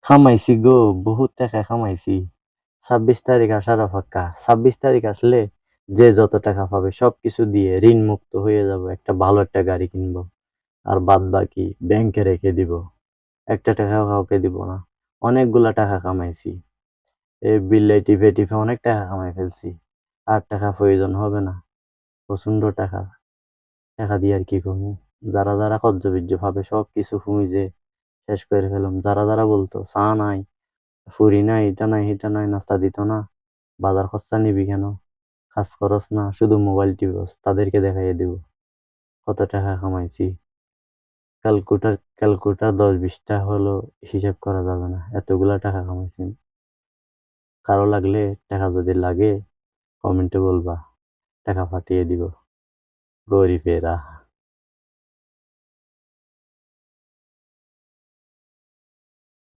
খামাইছি গো, বহুত টাকা খামাইছি। ২৬ তারিখ আসার অপেক্ষা। ২৬ তারিখ আসলে যে যত টাকা পাবে সবকিছু দিয়ে ঋণমুক্ত হয়ে যাব। ভালো একটা গাড়ি কিনবো। আর বাদবাকি ব্যাংকে রেখে দিব। একটা টাকাও কাউকে দিব না। অনেকগুলা টাকা কামাইছি। এই বিল্লায় টিপে, টিপে অনেক টাকা কামাই ফেলছি। আর টাকা প্রয়োজন হবে না। প্রচন্ড টাকা। টাকা দিয়ে আর কি করবো? যারা কজ্জবেজ্জ ভাবে সবকিছু ফুমিয়ে শেষ করে ফেললাম। যারা বলতো চা নাই, ফুরি নাই, এটা নাই, সেটা নাই, নাস্তা দিত না, বাজার খরচা নিবি কেন, কাজ করস না, শুধু মোবাইল টিপস, তাদেরকে দেখাইয়ে দিব কত টাকা কামাইছি। ক্যালকুলেটর ১০-২০টা হলো হিসাব করা যাবে না, এতগুলা টাকা কামাইছি। কারো লাগলে, টাকা যদি লাগে কমেন্টে বলবা, টাকা পাঠিয়ে দিব। গরিবেরা।